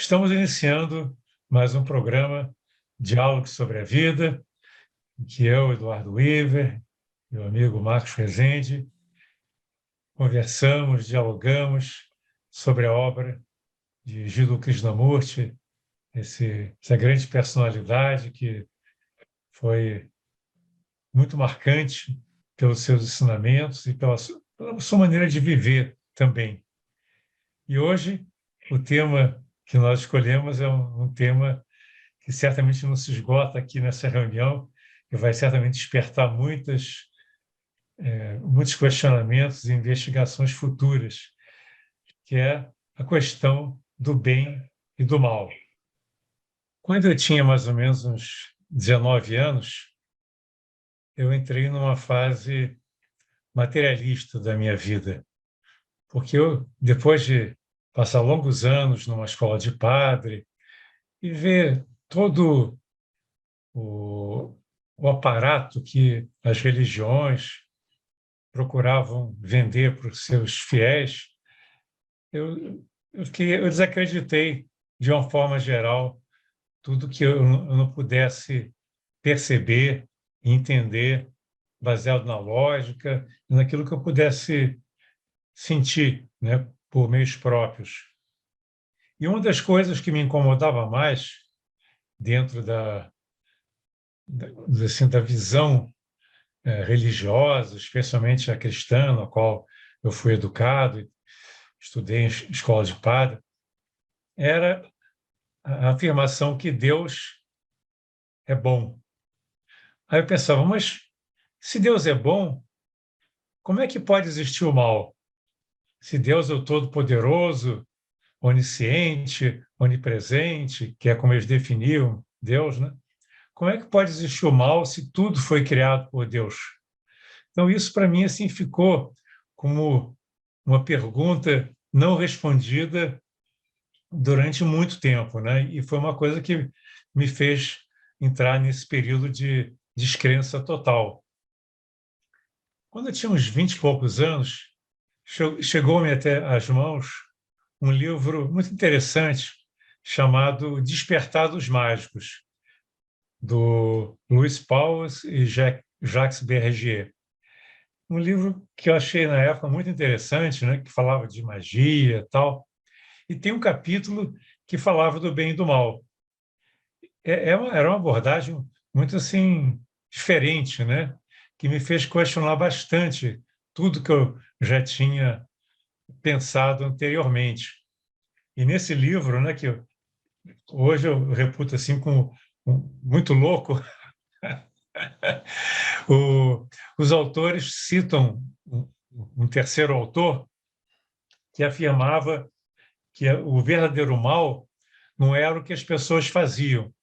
Estamos iniciando mais um programa Diálogo sobre a Vida, em que eu, Eduardo Weaver, meu amigo Marcos Rezende, conversamos, dialogamos sobre a obra de Jiddu Krishnamurti, essa grande personalidade que foi muito marcante pelos seus ensinamentos e pela sua maneira de viver também. E hoje, o tema que nós escolhemos é um tema que certamente não se esgota aqui nessa reunião, que vai certamente despertar muitos questionamentos e investigações futuras, que é a questão do bem e do mal. Quando eu tinha mais ou menos uns 19 anos, eu entrei numa fase materialista da minha vida, porque eu, depois de passar longos anos numa escola de padre e ver todo o, o aparato que as religiões procuravam vender para os seus fiéis, eu desacreditei, de uma forma geral, tudo que eu não pudesse perceber e entender, baseado na lógica, e naquilo que eu pudesse sentir, né, por meios próprios. E uma das coisas que me incomodava mais dentro da visão religiosa, especialmente a cristã, na qual eu fui educado, estudei em escola de padre, era a afirmação que Deus é bom. Aí eu pensava, mas se Deus é bom, como é que pode existir o mal? Se Deus é o Todo-Poderoso, onisciente, onipresente, que é como eles definiam Deus, né? Como é que pode existir o mal se tudo foi criado por Deus? Então, isso para mim assim ficou como uma pergunta não respondida durante muito tempo, né? E foi uma coisa que me fez entrar nesse período de descrença total. Quando eu tinha uns 20 e poucos anos, chegou-me até às mãos um livro muito interessante chamado Despertar dos Mágicos, do Luiz Pauwels e Jacques Bergier. Um livro que eu achei na época muito interessante, né, que falava de magia e tal, e tem um capítulo que falava do bem e do mal. Era uma abordagem muito assim diferente, né, que me fez questionar bastante tudo que eu já tinha pensado anteriormente. E nesse livro, né, hoje eu reputo assim como muito louco, os autores citam um terceiro autor que afirmava que o verdadeiro mal não era o que as pessoas faziam.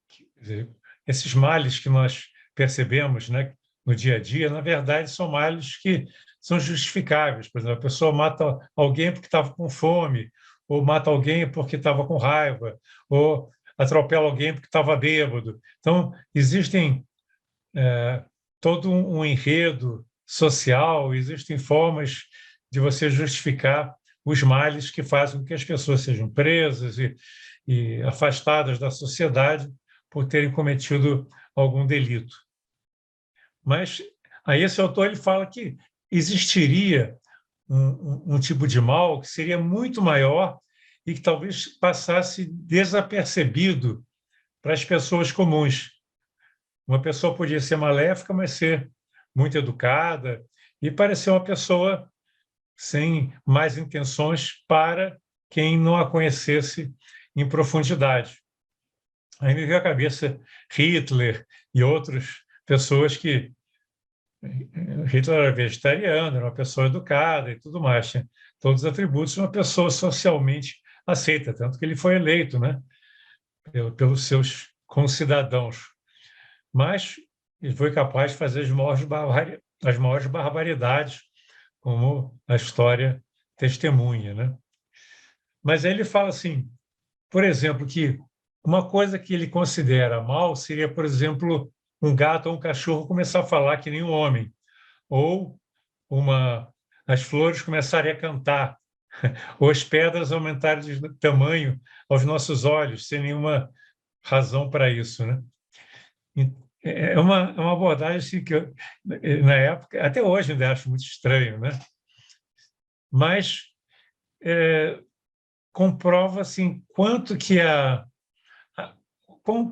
Quer dizer, esses males que nós percebemos, né, no dia a dia, na verdade, são males que são justificáveis. Por exemplo, a pessoa mata alguém porque estava com fome, ou mata alguém porque estava com raiva, ou atropela alguém porque estava bêbado. Então, existem todo um enredo social, existem formas de você justificar os males que fazem com que as pessoas sejam presas e afastadas da sociedade por terem cometido algum delito. Mas aí esse autor ele fala que existiria um tipo de mal que seria muito maior e que talvez passasse desapercebido para as pessoas comuns. Uma pessoa podia ser maléfica, mas ser muito educada e parecer uma pessoa sem más intenções para quem não a conhecesse em profundidade. Aí me veio à cabeça Hitler e outras pessoas que... Hitler era vegetariano, era uma pessoa educada e tudo mais, tinha todos os atributos de uma pessoa socialmente aceita, tanto que ele foi eleito, né, pelos seus concidadãos. Mas ele foi capaz de fazer as maiores barbaridades, como a história testemunha, né? Mas aí ele fala assim, por exemplo, que uma coisa que ele considera mal seria, por exemplo, um gato ou um cachorro começar a falar que nem um homem, ou as flores começarem a cantar ou as pedras aumentarem de tamanho aos nossos olhos, sem nenhuma razão para isso, né? É uma abordagem assim, que eu, na época, até hoje ainda acho muito estranho, né? Mas comprova assim quanto que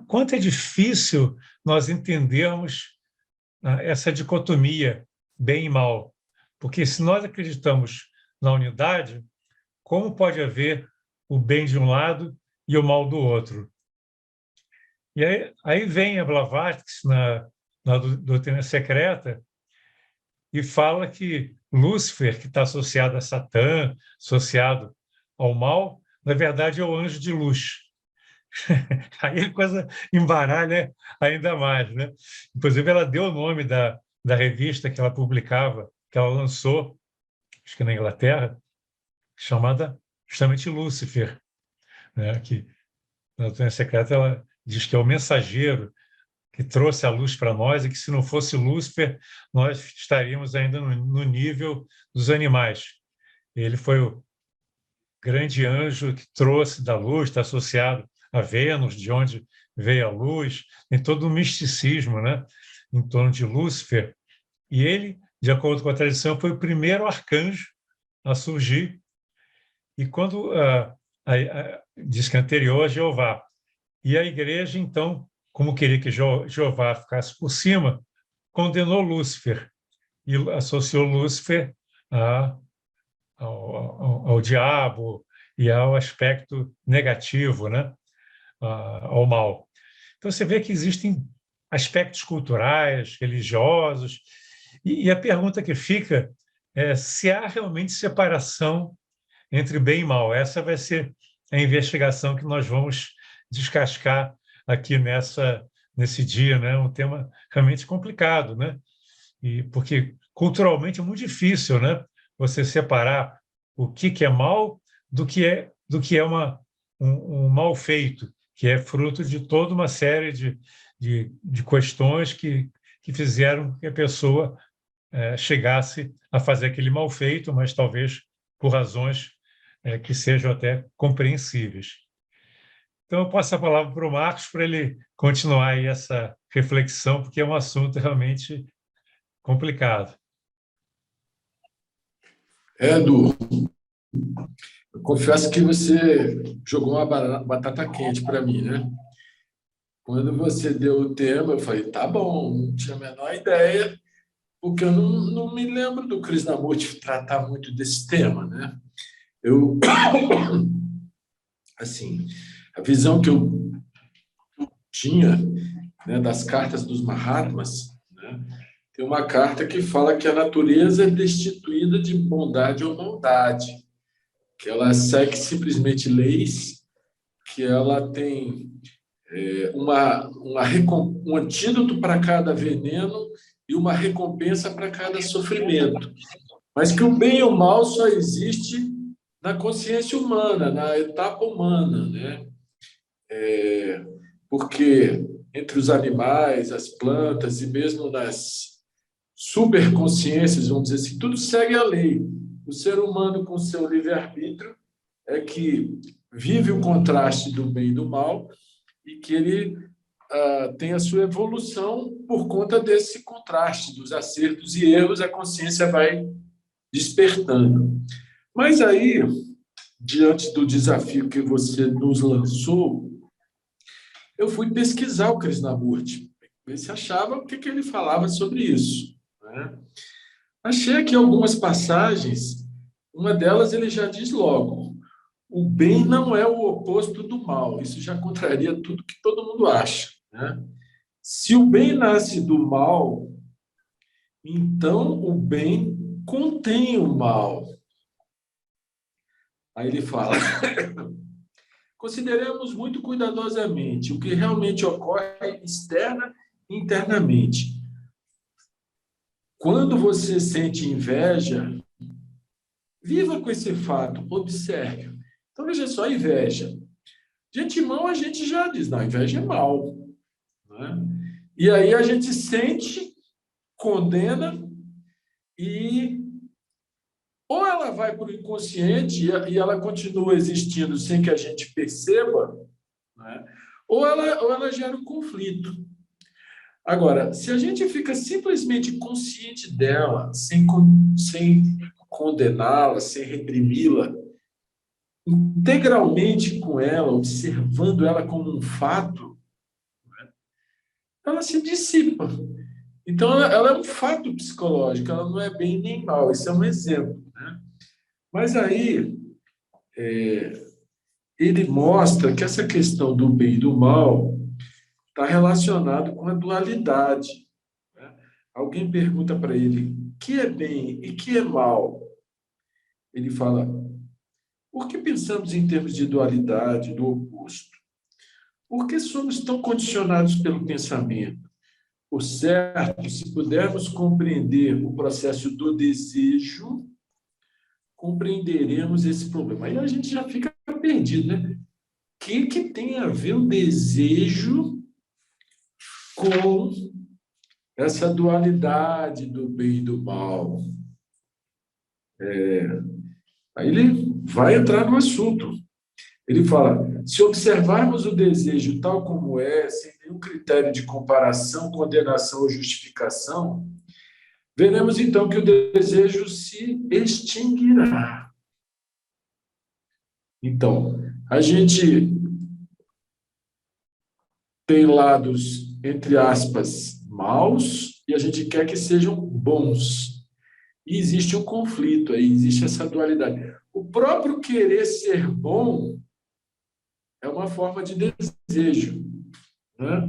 quanto é difícil nós entendermos essa dicotomia bem e mal, porque se nós acreditamos na unidade, como pode haver o bem de um lado e o mal do outro? E aí vem a Blavatsky na doutrina secreta e fala que Lúcifer, que está associado a Satã, associado ao mal, na verdade é o anjo de luz. Aí a coisa embaralha ainda mais, né? Inclusive, ela deu o nome da revista que ela publicava, que ela lançou, acho que na Inglaterra, chamada justamente Lúcifer, né? Que na doutrina secreta ela diz que é o mensageiro que trouxe a luz para nós e que, se não fosse Lúcifer, nós estaríamos ainda no nível dos animais. Ele foi o grande anjo que trouxe da luz, está associado a Vênus, de onde veio a luz, tem todo um misticismo, né, em torno de Lúcifer. E ele, de acordo com a tradição, foi o primeiro arcanjo a surgir. E quando diz que é anterior a Jeová. E a igreja, então, como queria que Jeová ficasse por cima, condenou Lúcifer e associou Lúcifer ao diabo e ao aspecto negativo, né? Ao mal. Então, você vê que existem aspectos culturais, religiosos, e a pergunta que fica é se há realmente separação entre bem e mal. Essa vai ser a investigação que nós vamos descascar aqui nesse dia, né? Um tema realmente complicado, né? E porque culturalmente é muito difícil, né? Você separar o que é mal do que é um mal feito, que é fruto de toda uma série de questões que fizeram que a pessoa chegasse a fazer aquele mal feito, mas talvez por razões que sejam até compreensíveis. Então, eu passo a palavra para o Marcos para ele continuar aí essa reflexão, porque é um assunto realmente complicado. Edu, eu confesso que você jogou uma batata quente para mim, né? Quando você deu o tema, eu falei, tá bom, não tinha a menor ideia, porque eu não me lembro do Krishnamurti tratar muito desse tema, né? Eu, assim, a visão que eu tinha, né, das cartas dos Mahatmas, né, tem uma carta que fala que a natureza é destituída de bondade ou maldade, que ela segue simplesmente leis, que ela tem um antídoto para cada veneno e uma recompensa para cada sofrimento. Mas que o bem e o mal só existe na consciência humana, na etapa humana, né? Porque entre os animais, as plantas e mesmo nas superconsciências, vamos dizer assim, tudo segue a lei. O ser humano, com seu livre-arbítrio, é que vive o contraste do bem e do mal e que ele tem a sua evolução por conta desse contraste, dos acertos e erros, a consciência vai despertando. Mas aí, diante do desafio que você nos lançou, eu fui pesquisar o Krishnamurti, ver se achava o que ele falava sobre isso, né? Achei aqui algumas passagens, uma delas ele já diz logo, o bem não é o oposto do mal, isso já contraria tudo que todo mundo acha, né? Se o bem nasce do mal, então o bem contém o mal. Aí ele fala, consideremos muito cuidadosamente o que realmente ocorre externa e internamente. Quando você sente inveja, viva com esse fato, observe. Então, veja só, inveja. De antemão, a gente já diz, não, inveja é mal, né? E aí a gente sente, condena e ou ela vai para o inconsciente e ela continua existindo sem que a gente perceba, né? Ou ela gera um conflito. Agora, se a gente fica simplesmente consciente dela, sem condená-la, sem reprimi-la, integralmente com ela, observando ela como um fato, ela se dissipa. Então, ela é um fato psicológico, ela não é bem nem mal. Isso é um exemplo, né? Mas aí, ele mostra que essa questão do bem e do mal está relacionado com a dualidade, né? Alguém pergunta para ele, o que é bem e o que é mal? Ele fala, por que pensamos em termos de dualidade, do oposto? Por que somos tão condicionados pelo pensamento? Por certo, se pudermos compreender o processo do desejo, compreenderemos esse problema. Aí a gente já fica perdido, né? O que tem a ver o desejo com essa dualidade do bem e do mal? Aí ele vai entrar no assunto. Ele fala, se observarmos o desejo tal como é, sem nenhum critério de comparação, condenação ou justificação, veremos então que o desejo se extinguirá. Então, a gente tem lados, entre aspas, maus, e a gente quer que sejam bons. E existe um conflito aí, existe essa dualidade. O próprio querer ser bom é uma forma de desejo, né?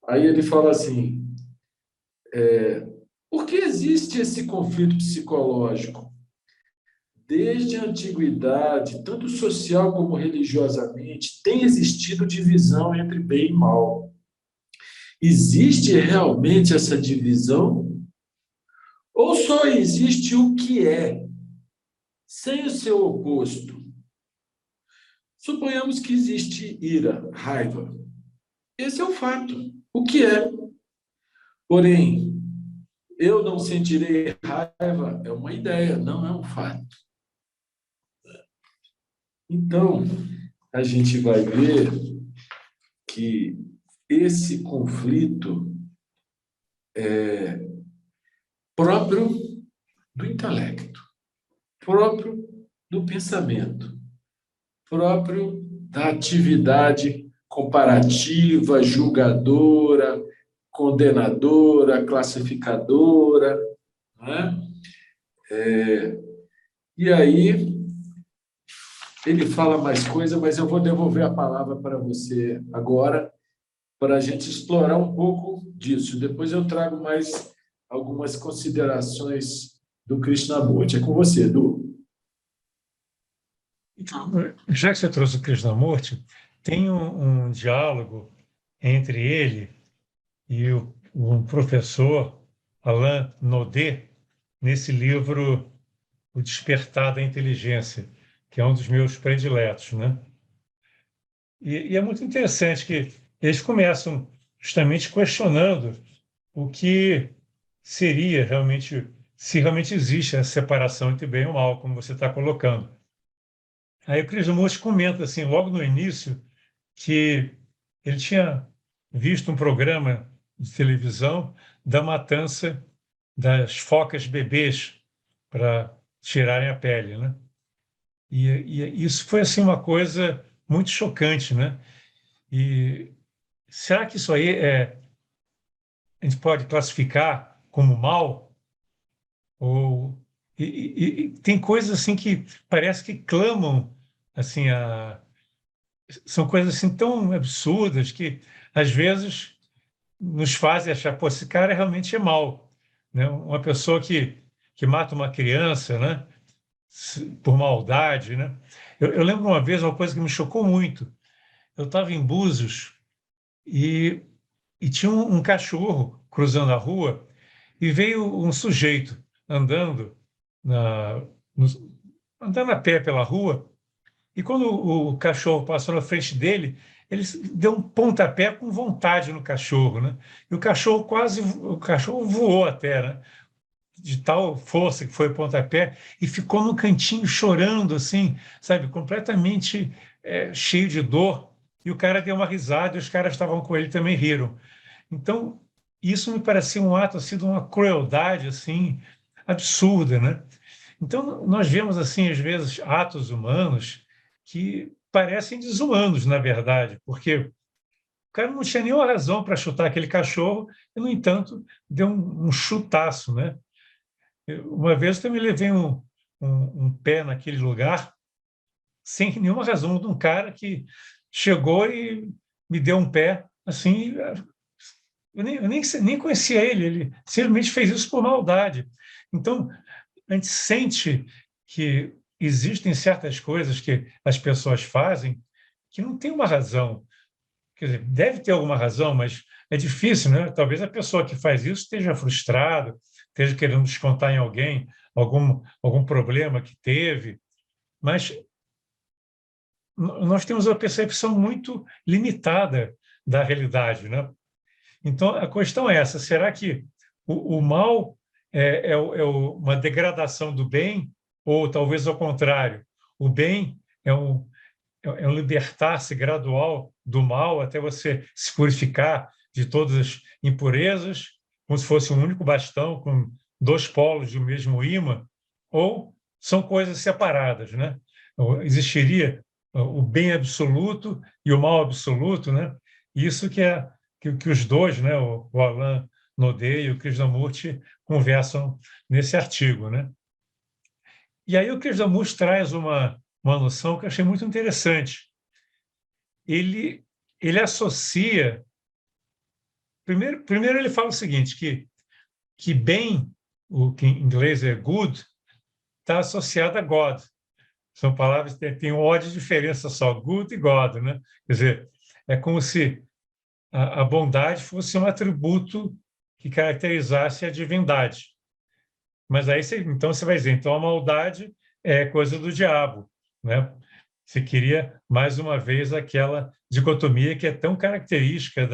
Aí ele fala assim, por que existe esse conflito psicológico? Desde a antiguidade, tanto social como religiosamente, tem existido divisão entre bem e mal. Existe realmente essa divisão? Ou só existe o que é, sem o seu oposto? Suponhamos que existe ira, raiva. Esse é o fato, o que é. Porém, eu não sentirei raiva é uma ideia, não é um fato. Então, a gente vai ver que esse conflito é próprio do intelecto, próprio do pensamento, próprio da atividade comparativa, julgadora, condenadora, classificadora, né? E aí ele fala mais coisa, mas eu vou devolver a palavra para você agora, para a gente explorar um pouco disso. Depois eu trago mais algumas considerações do Krishnamurti. É com você, Edu. Então, já que você trouxe o Krishnamurti, tem um diálogo entre ele e o professor Alain Naudet nesse livro O Despertar da Inteligência, que é um dos meus prediletos, né? E é muito interessante que eles começam justamente questionando o que seria realmente, se realmente existe essa separação entre bem e mal, como você está colocando. Aí o Krishnamurti comenta, assim, logo no início, que ele tinha visto um programa de televisão da matança das focas bebês para tirarem a pele, né? E isso foi assim uma coisa muito chocante, né? E será que isso aí a gente pode classificar como mal? Ou e tem coisas assim que parece que clamam assim são coisas assim tão absurdas que às vezes nos fazem achar, pô, esse cara realmente é mau, né? Uma pessoa que mata uma criança, né? Por maldade, né? Eu lembro uma vez uma coisa que me chocou muito. Eu estava em Búzios e, e tinha um cachorro cruzando a rua e veio um sujeito andando na, no- andando a pé pela rua. E quando o cachorro passou na frente dele, ele deu um pontapé com vontade no cachorro, né? E o cachorro voou até, né? de tal força que foi o pontapé e ficou no cantinho chorando, assim, sabe, completamente cheio de dor. E o cara deu uma risada e os caras estavam com ele também riram. Então, isso me parecia um ato assim, de uma crueldade assim absurda, né? Então, nós vemos assim às vezes atos humanos que parecem desumanos, na verdade, porque o cara não tinha nenhuma razão para chutar aquele cachorro e, no entanto, deu um chutaço, né? Uma vez eu também levei um pé naquele lugar sem nenhuma razão de um cara que chegou e me deu um pé assim. Eu nem conhecia ele simplesmente fez isso por maldade. Então, a gente sente que existem certas coisas que as pessoas fazem que não tem uma razão. Quer dizer, deve ter alguma razão, mas é difícil, né? Talvez a pessoa que faz isso esteja frustrada, esteja querendo descontar em alguém algum problema que teve, mas nós temos uma percepção muito limitada da realidade, né? Então, a questão é essa: será que o mal uma degradação do bem, ou talvez ao contrário, o bem é um libertar-se gradual do mal até você se purificar de todas as impurezas, como se fosse um único bastão com dois polos de um mesmo ímã, ou são coisas separadas, né? Existiria o bem absoluto e o mal absoluto, né? Isso que os dois, né, o Alain Naudet e o Krishnamurti, conversam nesse artigo, né? E aí o Krishnamurti traz uma noção que eu achei muito interessante. Ele associa... Primeiro ele fala o seguinte, que bem, o que em inglês é good, está associado a God. São palavras que têm uma de diferença só, good e God, né? Quer dizer, é como se a bondade fosse um atributo que caracterizasse a divindade. Mas aí então você vai dizer, então a maldade é coisa do diabo, né? Você queria mais uma vez aquela dicotomia que é tão característica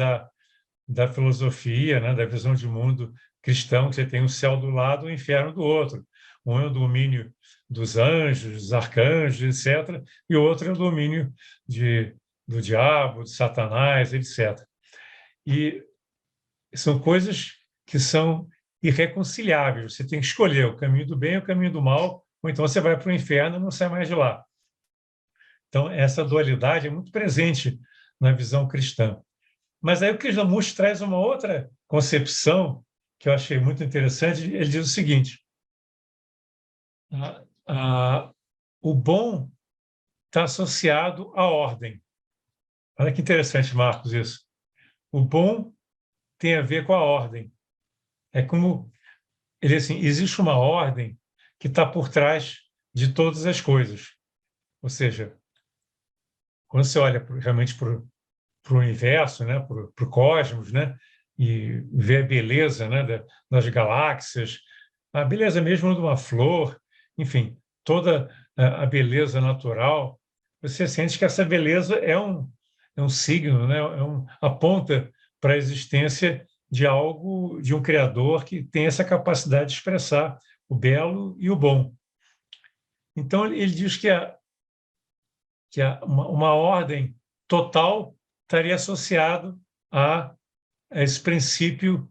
da filosofia, né? Da visão de mundo cristão, que você tem o céu do lado e o inferno do outro. Um é o domínio dos anjos, dos arcanjos, etc., e o outro é o domínio do diabo, de Satanás, etc. E são coisas que são irreconciliáveis. Você tem que escolher o caminho do bem e o caminho do mal, ou então você vai para o inferno e não sai mais de lá. Então, essa dualidade é muito presente na visão cristã. Mas aí o Krishnamurti traz uma outra concepção que eu achei muito interessante. Ele diz o seguinte: o bom está associado à ordem. Olha que interessante, Marcos, isso. O bom tem a ver com a ordem. É como ele assim, existe uma ordem que está por trás de todas as coisas. Ou seja, quando você olha realmente para o universo, né, para o cosmos, né, e vê a beleza, né, das galáxias, a beleza mesmo de uma flor, enfim, toda a beleza natural, você sente que essa beleza é um signo, né, aponta para a existência de algo, de um criador que tem essa capacidade de expressar o belo e o bom. Então, ele diz que uma ordem total estaria associado a esse princípio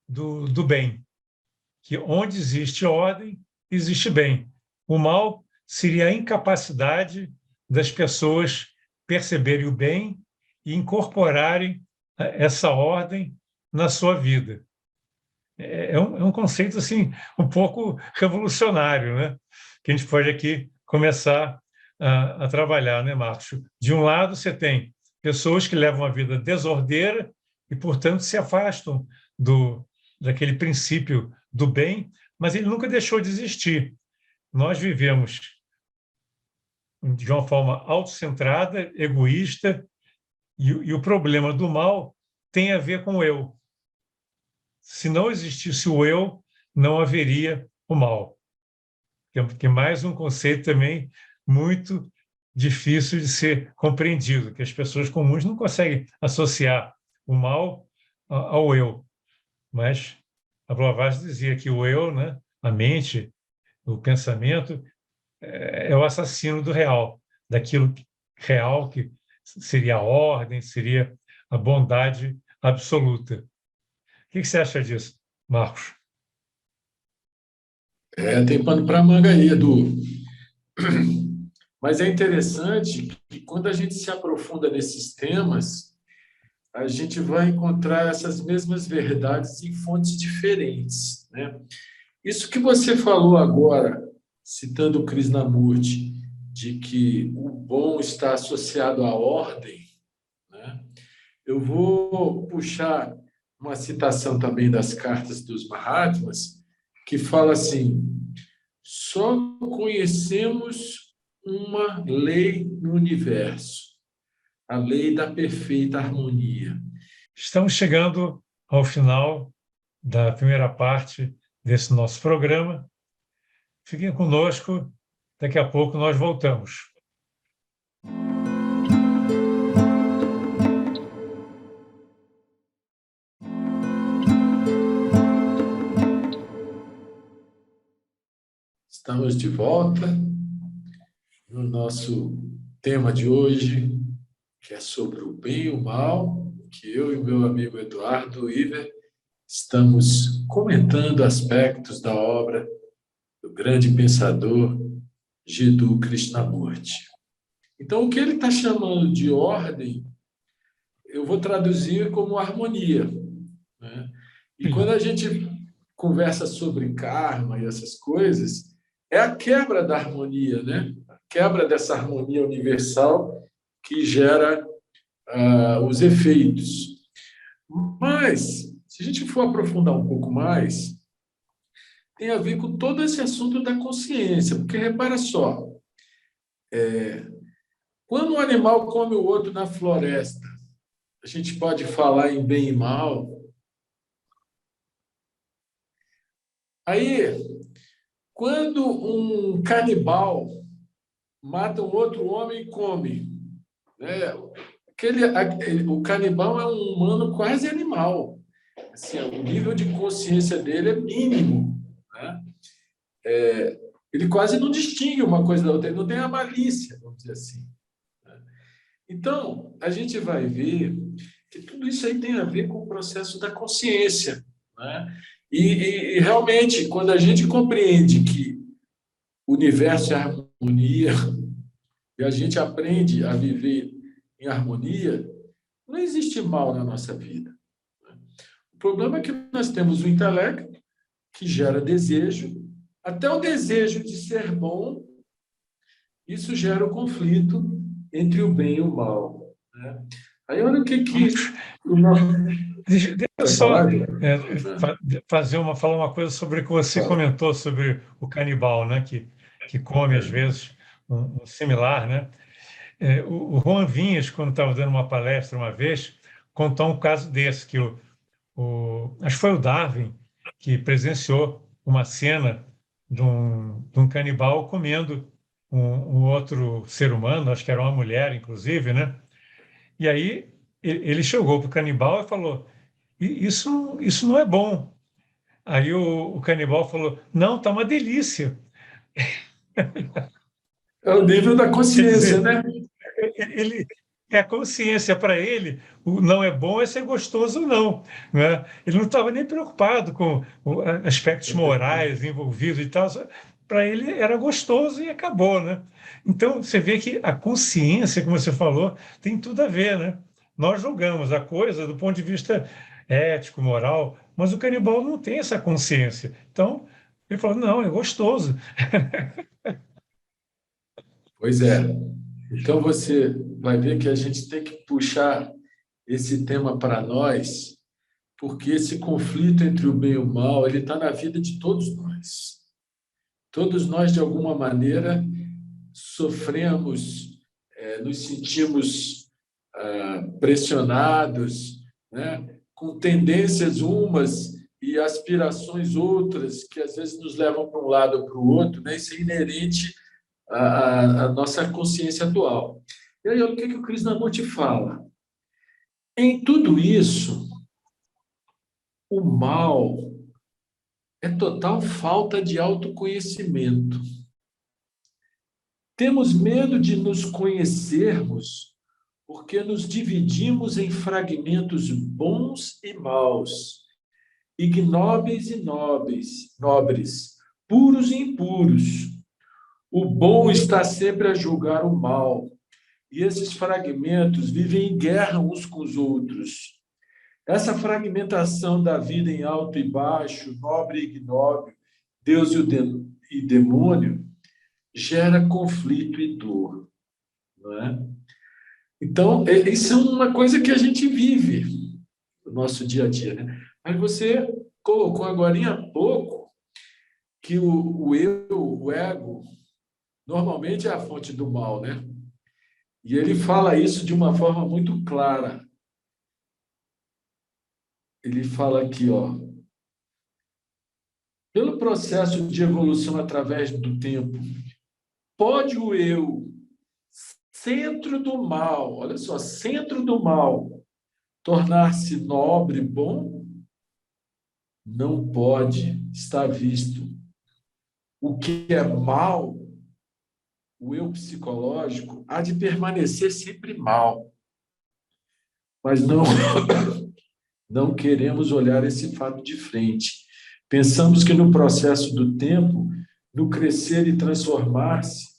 do bem, que onde existe ordem, existe bem. O mal seria a incapacidade das pessoas perceberem o bem e incorporarem essa ordem na sua vida. É um conceito assim um pouco revolucionário, né? Que a gente pode aqui começar a trabalhar, né, Marcos? De um lado, você tem pessoas que levam uma vida desordeira e, portanto, se afastam daquele princípio do bem, mas ele nunca deixou de existir. Nós vivemos de uma forma autocentrada, egoísta, e o problema do mal tem a ver com o eu. Se não existisse o eu, não haveria o mal. Que é mais um conceito também muito difícil de ser compreendido, que as pessoas comuns não conseguem associar o mal ao eu. Mas a Blavatsky dizia que o eu, né, a mente, o pensamento, é o assassino do real, daquilo real que seria a ordem, seria a bondade absoluta. O que você acha disso, Marcos? Tem pano para manga aí, Edu. Mas é interessante que quando a gente se aprofunda nesses temas, a gente vai encontrar essas mesmas verdades em fontes diferentes, né? Isso que você falou agora, citando o Krishnamurti, de que o bom está associado à ordem, né? Eu vou puxar uma citação também das cartas dos Mahatmas, que fala assim: só conhecemos uma lei no universo, a lei da perfeita harmonia. Estamos chegando ao final da primeira parte desse nosso programa. Fiquem conosco, daqui a pouco nós voltamos. Estamos de volta no nosso tema de hoje, que é sobre o bem e o mal, que eu e o meu amigo Eduardo Iver estamos comentando aspectos da obra do grande pensador Jiddu Krishnamurti. Então, o que ele está chamando de ordem, eu vou traduzir como harmonia, né? E quando a gente conversa sobre karma e essas coisas, é a quebra da harmonia, né? A quebra dessa harmonia universal que gera os efeitos. Mas, se a gente for aprofundar um pouco mais, tem a ver com todo esse assunto da consciência, porque repara só, quando um animal come o outro na floresta, a gente pode falar em bem e mal. Aí, quando um canibal mata um outro homem e come, né? O canibal é um humano quase animal. Assim, o nível de consciência dele é mínimo, né? Ele quase não distingue uma coisa da outra, ele não tem a malícia, vamos dizer assim. Então, a gente vai ver que tudo isso aí tem a ver com o processo da consciência, né? E realmente, quando a gente compreende que o universo é harmonia e a gente aprende a viver em harmonia, não existe mal na nossa vida. O problema é que nós temos o intelecto que gera desejo, até o desejo de ser bom, isso gera o conflito entre o bem e o mal, né? Aí olha o que o nosso... Deixa eu só falar uma coisa sobre o que você comentou sobre o canibal, né? Que come, às vezes, um similar, né? O Juan Vinhas, quando estava dando uma palestra uma vez, contou um caso desse, que acho que foi o Darwin que presenciou uma cena de um canibal comendo um outro ser humano, acho que era uma mulher, inclusive, né? E aí ele chegou para o canibal e falou: Isso não é bom. Aí o canibal falou: Não, tá uma delícia. É o nível da Quer consciência, dizer, né? ele é a consciência para ele, o não é bom é ser gostoso ou não, né? Ele não estava nem preocupado com aspectos morais envolvidos e tal. Para ele era gostoso e acabou, né? Então você vê que a consciência, como você falou, tem tudo a ver, né? Nós julgamos a coisa do ponto de vista ético, moral, mas o canibal não tem essa consciência. Então ele falou: não, é gostoso. Pois é. Então você vai ver que a gente tem que puxar esse tema para nós, porque esse conflito entre o bem e o mal, ele está na vida de todos nós. Todos nós, de alguma maneira, sofremos, nos sentimos pressionados, né? Com tendências umas e aspirações outras, que às vezes nos levam para um lado ou para o outro, né? Isso é inerente à nossa consciência atual. E aí, olha o que o Krishnamurti fala. Em tudo isso, o mal é total falta de autoconhecimento. Temos medo de nos conhecermos porque nos dividimos em fragmentos bons e maus, ignóbeis e nobres, puros e impuros. O bom está sempre a julgar o mal, e esses fragmentos vivem em guerra uns com os outros. Essa fragmentação da vida em alto e baixo, nobre e ignóbil, Deus e demônio, gera conflito e dor, não é? Então, isso é uma coisa que a gente vive no nosso dia a dia, né? Mas você colocou agora há pouco que o eu, o ego, normalmente é a fonte do mal, né? E ele fala isso de uma forma muito clara. Ele fala aqui, ó, pelo processo de evolução através do tempo, pode o eu, centro do mal, olha só, centro do mal, tornar-se nobre, bom? Não pode, está visto. O que é mal, o eu psicológico, há de permanecer sempre mal. Mas não queremos olhar esse fato de frente. Pensamos que no processo do tempo, no crescer e transformar-se,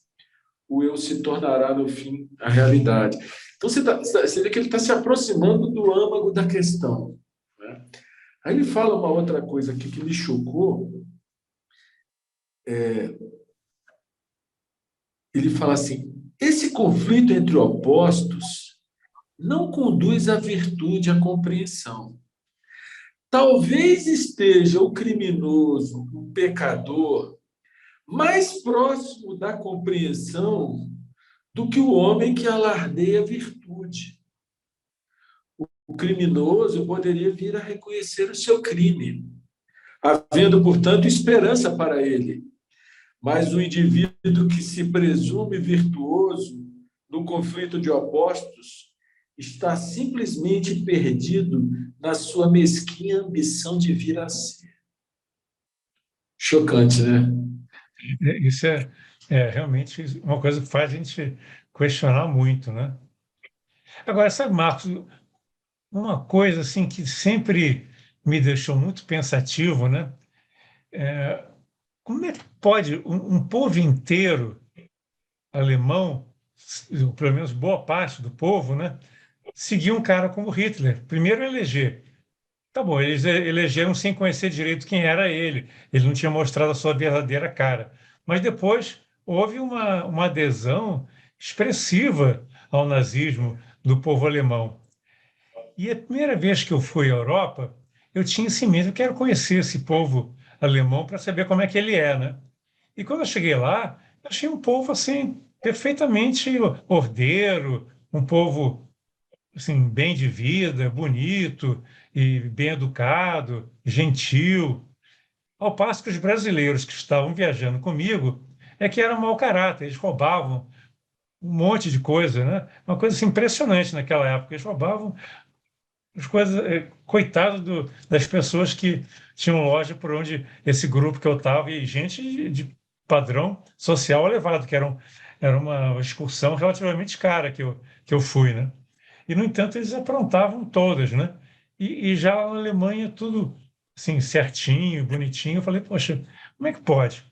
o eu se tornará, no fim, a realidade. Então, você vê que ele está se aproximando do âmago da questão, né? Aí ele fala uma outra coisa aqui que me chocou. Ele fala assim, esse conflito entre opostos não conduz à virtude, à compreensão. Talvez esteja o criminoso, o pecador, mais próximo da compreensão do que o homem que alardeia a virtude. O criminoso poderia vir a reconhecer o seu crime, havendo, portanto, esperança para ele. Mas o indivíduo que se presume virtuoso no conflito de opostos está simplesmente perdido na sua mesquinha ambição de vir a ser. Chocante, né? Isso é realmente uma coisa que faz a gente questionar muito, né? Agora, sabe, Marcos, uma coisa assim que sempre me deixou muito pensativo, né? Como é que pode um povo inteiro alemão, pelo menos boa parte do povo, né, seguir um cara como Hitler? Primeiro eleger. Tá bom, eles elegeram sem conhecer direito quem era ele. Ele não tinha mostrado a sua verdadeira cara. Mas depois houve uma adesão expressiva ao nazismo do povo alemão. E a primeira vez que eu fui à Europa, eu tinha esse medo, eu quero conhecer esse povo alemão para saber como é que ele é, né? E quando eu cheguei lá, eu achei um povo assim perfeitamente ordeiro, um povo assim bem de vida, bonito e bem educado, gentil. Ao passo que os brasileiros que estavam viajando comigo é que eram mau caráter, eles roubavam um monte de coisa, né? Uma coisa assim, impressionante naquela época. Eles roubavam as coisas, coitado das pessoas que tinham loja por onde esse grupo que eu estava, e gente de padrão social elevado, era uma excursão relativamente cara que eu fui, né? E, no entanto, eles aprontavam todas, né? E já a Alemanha, tudo assim, certinho, bonitinho. Eu falei, poxa, como é que pode?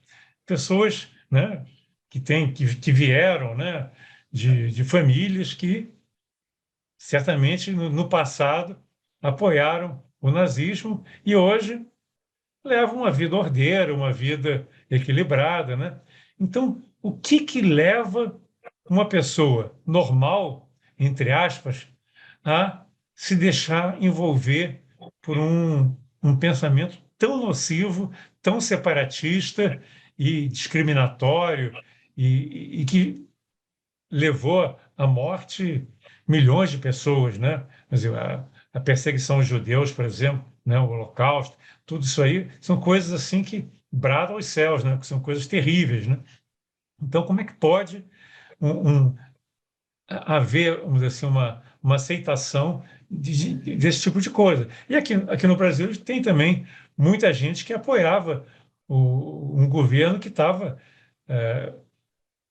Pessoas, né, que vieram, né, de famílias que certamente no passado apoiaram o nazismo e hoje levam uma vida ordeira, uma vida equilibrada, né? Então, o que leva uma pessoa normal, entre aspas, a se deixar envolver por um pensamento tão nocivo, tão separatista e discriminatório e que levou à morte milhões de pessoas, né? Quer dizer, a perseguição aos judeus, por exemplo, né? O Holocausto, tudo isso aí são coisas assim que bradam aos céus, né? Que são coisas terríveis, né? Então, como é que pode haver, vamos dizer assim, uma aceitação desse tipo de coisa? E aqui no Brasil tem também muita gente que apoiava um governo que estava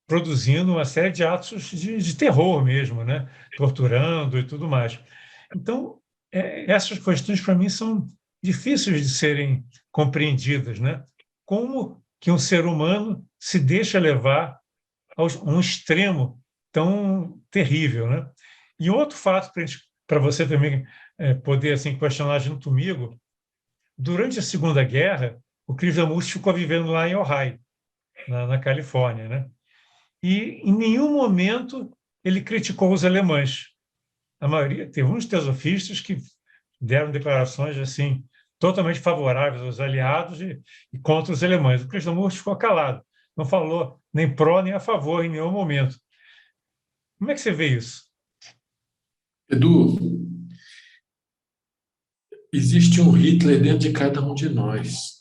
produzindo uma série de atos de terror mesmo, né? Torturando e tudo mais. Então, essas questões, para mim, são difíceis de serem compreendidas, né? Como que um ser humano se deixa levar a um extremo tão terrível, né? E outro fato para você também poder assim questionar junto comigo, durante a Segunda Guerra, o Krishnamurti ficou vivendo lá em Ojai, na Califórnia, né? E em nenhum momento ele criticou os alemães. A maioria, teve uns teosofistas que deram declarações assim totalmente favoráveis aos aliados e contra os alemães. O Krishnamurti ficou calado, não falou nem pró nem a favor em nenhum momento. Como é que você vê isso? Edu, existe um Hitler dentro de cada um de nós.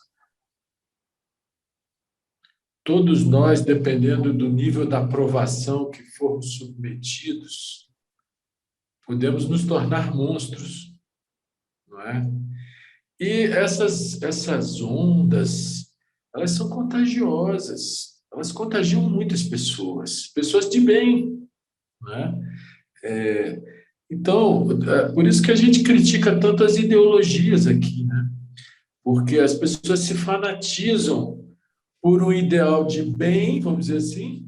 Todos nós, dependendo do nível da aprovação que formos submetidos, podemos nos tornar monstros, não é? E essas ondas, elas são contagiosas, elas contagiam muitas pessoas, pessoas de bem, não é? Então, por isso que a gente critica tanto as ideologias aqui, né? Porque as pessoas se fanatizam por um ideal de bem, vamos dizer assim,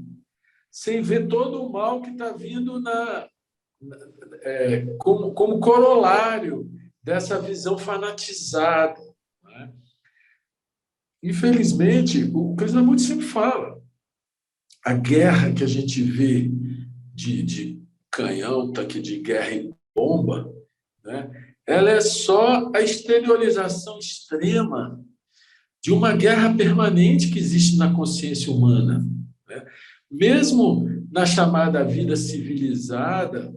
sem ver todo o mal que está vindo como corolário dessa visão fanatizada, né? Infelizmente, o Krishnamurti sempre fala, a guerra que a gente vê de canhão, tanque de guerra e bomba, né? Ela é só a exteriorização extrema de uma guerra permanente que existe na consciência humana, né? Mesmo na chamada vida civilizada,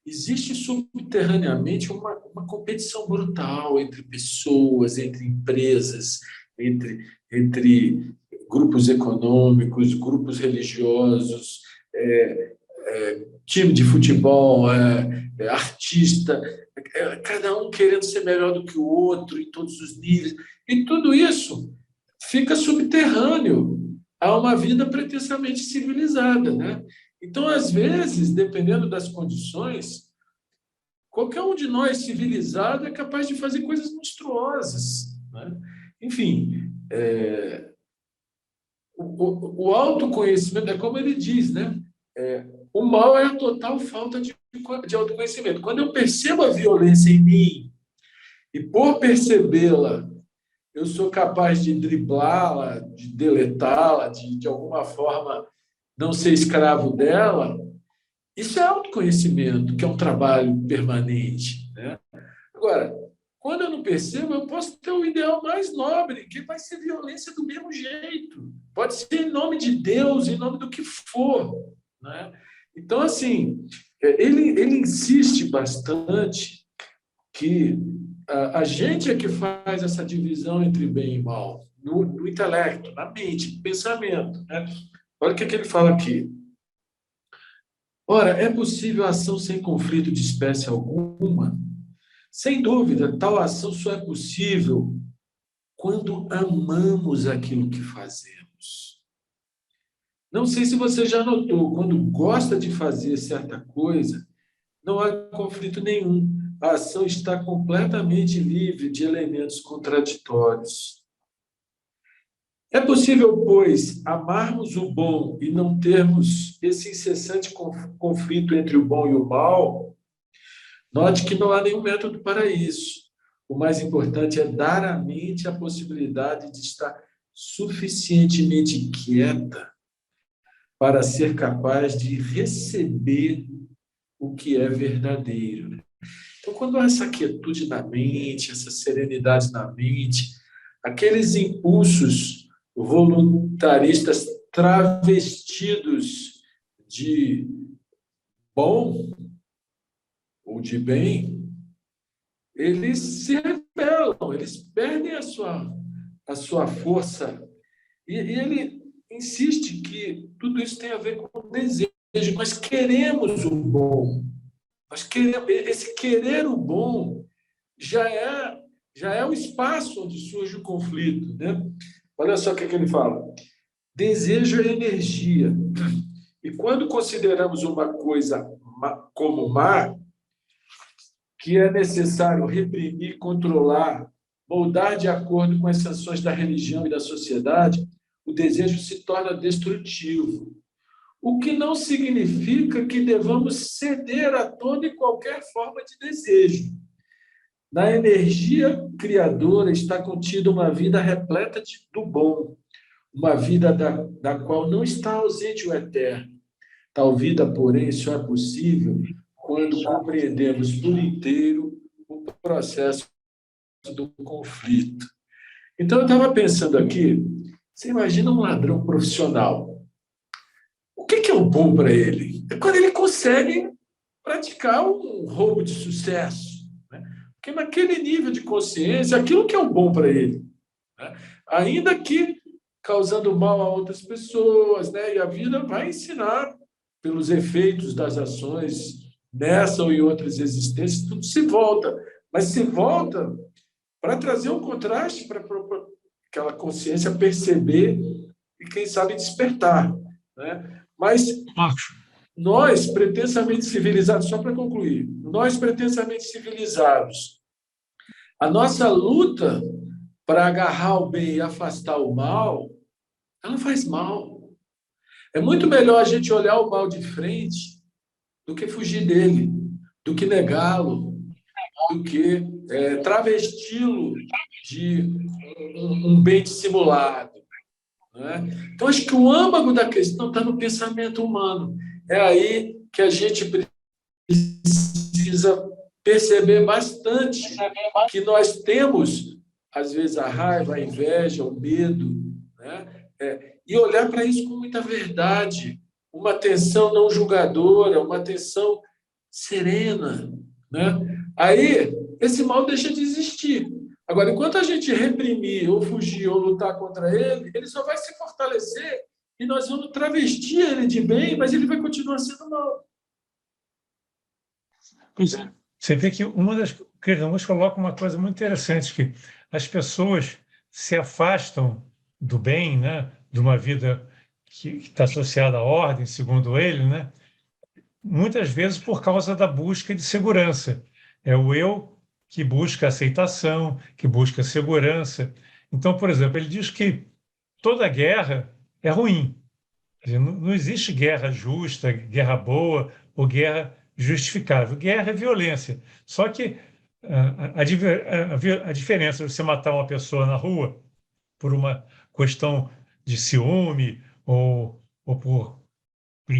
existe subterraneamente uma competição brutal entre pessoas, entre empresas, entre grupos econômicos, grupos religiosos, time de futebol, artista, cada um querendo ser melhor do que o outro em todos os níveis. E tudo isso fica subterrâneo a uma vida pretensamente civilizada, né? Então, às vezes, dependendo das condições, qualquer um de nós civilizado é capaz de fazer coisas monstruosas, né? Enfim, o autoconhecimento é como ele diz, né? O mal é a total falta de autoconhecimento. Quando eu percebo a violência em mim e, por percebê-la, eu sou capaz de driblá-la, de deletá-la, de alguma forma não ser escravo dela, isso é autoconhecimento, que é um trabalho permanente, né? Agora, quando eu não percebo, eu posso ter o ideal mais nobre, que vai ser violência do mesmo jeito. Pode ser em nome de Deus, em nome do que for, né? Então, assim, ele insiste bastante que a gente é que faz essa divisão entre bem e mal, no intelecto, na mente, no pensamento, né? Olha o que ele fala aqui. Ora, é possível ação sem conflito de espécie alguma? Sem dúvida, tal ação só é possível quando amamos aquilo que fazemos. Não sei se você já notou, quando gosta de fazer certa coisa, não há conflito nenhum. A ação está completamente livre de elementos contraditórios. É possível, pois, amarmos o bom e não termos esse incessante conflito entre o bom e o mal? Note que não há nenhum método para isso. O mais importante é dar à mente a possibilidade de estar suficientemente quieta para ser capaz de receber o que é verdadeiro. Então, quando há essa quietude na mente, essa serenidade na mente, aqueles impulsos voluntaristas travestidos de bom ou de bem, eles se rebelam, eles perdem a sua força. E ele insiste que tudo isso tem a ver com o desejo. Nós queremos o bom. Nós queremos, esse querer o bom já é o espaço onde surge o conflito, né? Olha só o que ele fala. Desejo é energia. E quando consideramos uma coisa como má, que é necessário reprimir, controlar, moldar de acordo com as sanções da religião e da sociedade, o desejo se torna destrutivo. O que não significa que devamos ceder a toda e qualquer forma de desejo. Na energia criadora está contida uma vida repleta do bom, uma vida da qual não está ausente o eterno. Tal vida, porém, só é possível quando compreendemos por inteiro o processo do conflito. Então, eu estava pensando aqui, você imagina um ladrão profissional. O que é o bom para ele? É quando ele consegue praticar um roubo de sucesso. Né? Porque naquele nível de consciência, aquilo que é o bom para ele. Né? Ainda que causando mal a outras pessoas, né? E a vida vai ensinar pelos efeitos das ações nessa ou em outras existências, tudo se volta. Mas se volta para trazer um contraste para aquela consciência perceber e, quem sabe, despertar. Né? Mas nós, pretensamente civilizados, só para concluir, nós, pretensamente civilizados, a nossa luta para agarrar o bem e afastar o mal, ela faz mal. É muito melhor a gente olhar o mal de frente do que fugir dele, do que negá-lo, do que travesti-lo de um bem dissimulado. Né? Então, acho que o âmago da questão está no pensamento humano. É aí que a gente precisa perceber bastante que nós temos, às vezes, a raiva, a inveja, o medo, né? E olhar para isso com muita verdade, uma atenção não julgadora, uma atenção serena. Né? Aí, esse mal deixa de existir. Agora, enquanto a gente reprimir, ou fugir, ou lutar contra ele, ele só vai se fortalecer e nós vamos travestir ele de bem, mas ele vai continuar sendo mal. Pois é. Você vê que uma das questões coloca uma coisa muito interessante, que as pessoas se afastam do bem, né, de uma vida que está associada à ordem, segundo ele, né, muitas vezes por causa da busca de segurança. É o eu que busca aceitação, que busca segurança. Então, por exemplo, ele diz que toda guerra é ruim. Quer dizer, não existe guerra justa, guerra boa ou guerra justificável. Guerra é violência. Só que a diferença de você matar uma pessoa na rua por uma questão de ciúme ou por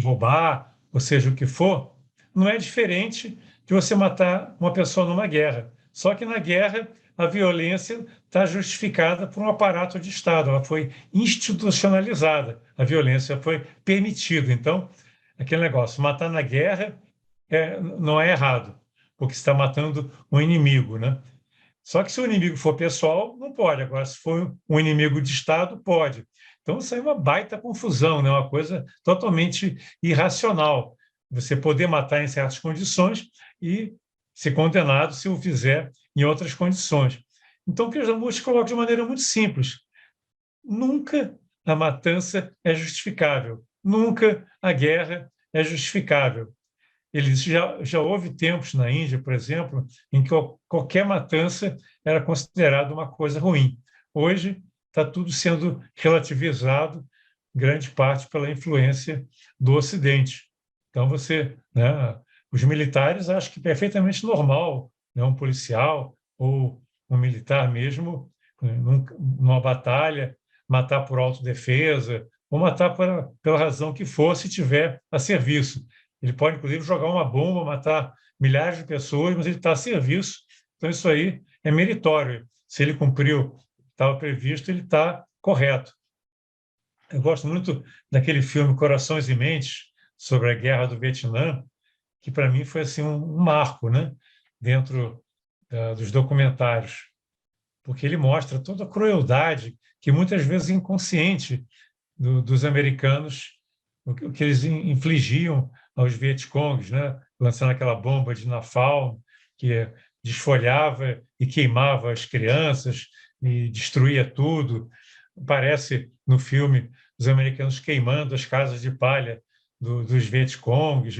roubar, ou seja, o que for, não é diferente de você matar uma pessoa numa guerra. Só que na guerra a violência está justificada por um aparato de Estado, ela foi institucionalizada, a violência foi permitida. Então, aquele negócio, matar na guerra não é errado, porque está matando um inimigo, né? Só que se o inimigo for pessoal, não pode. Agora, se for um inimigo de Estado, pode. Então, isso aí é uma baita confusão, né? Uma coisa totalmente irracional. Você poder matar em certas condições e ser condenado se o fizer em outras condições. Então, o Krishnamurti coloca de maneira muito simples. Nunca a matança é justificável. Nunca a guerra é justificável. Ele já houve tempos na Índia, por exemplo, em que qualquer matança era considerada uma coisa ruim. Hoje está tudo sendo relativizado, grande parte pela influência do Ocidente. Então né, os militares acham que é perfeitamente normal, né, um policial ou um militar mesmo, numa batalha, matar por autodefesa ou matar pela razão que for, se tiver a serviço. Ele pode, inclusive, jogar uma bomba, matar milhares de pessoas, mas ele está a serviço. Então, isso aí é meritório. Se ele cumpriu o que estava previsto, ele está correto. Eu gosto muito daquele filme Corações e Mentes, sobre a Guerra do Vietnã, que, para mim, foi assim, um marco, né? Dentro dos documentários, porque ele mostra toda a crueldade que, muitas vezes, inconsciente dos americanos, o que eles infligiam aos Vietcongs, né? Lançando aquela bomba de napalm, que desfolhava e queimava as crianças e destruía tudo. Parece no filme os americanos queimando as casas de palha dos Vietcongs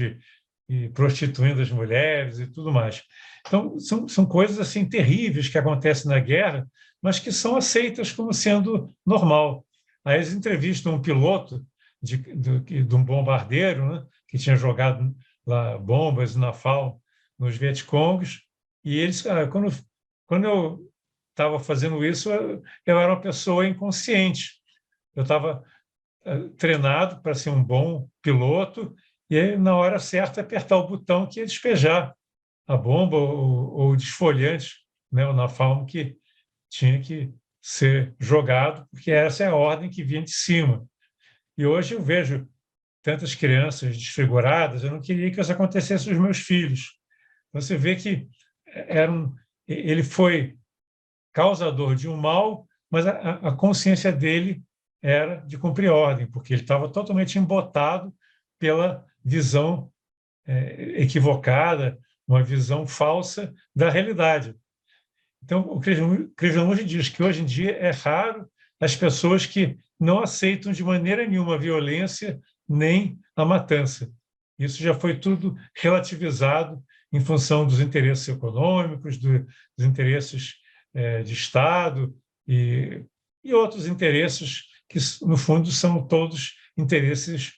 e prostituindo as mulheres e tudo mais. Então, são coisas assim terríveis que acontecem na guerra, mas que são aceitas como sendo normal. Aí eles entrevistam um piloto de um bombardeiro, né, que tinha jogado lá bombas na FAO nos Vietcongs, e eles, quando eu estava fazendo isso, eu era uma pessoa inconsciente. Eu estava treinado para ser um bom piloto, e aí, na hora certa, apertar o botão que ia despejar a bomba ou o desfolhante, né, o napalm que tinha que ser jogado, porque essa é a ordem que vinha de cima. E hoje eu vejo tantas crianças desfiguradas, eu não queria que isso acontecesse aos meus filhos. Você vê que ele foi causador de um mal, mas a consciência dele era de cumprir ordem, porque ele estava totalmente embotado pela visão equivocada, uma visão falsa da realidade. Então, o Krishnamurti diz que hoje em dia é raro as pessoas que não aceitam de maneira nenhuma a violência nem a matança. Isso já foi tudo relativizado em função dos interesses econômicos, dos interesses de Estado e outros interesses que, no fundo, são todos interesses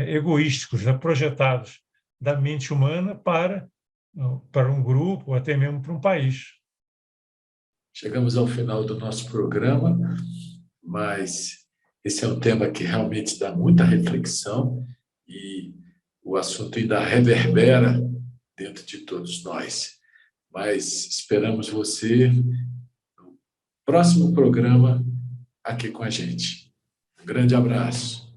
egoísticos, né, projetados da mente humana para um grupo, ou até mesmo para um país. Chegamos ao final do nosso programa, mas esse é um tema que realmente dá muita reflexão e o assunto ainda reverbera dentro de todos nós. Mas esperamos você no próximo programa aqui com a gente. Um grande abraço.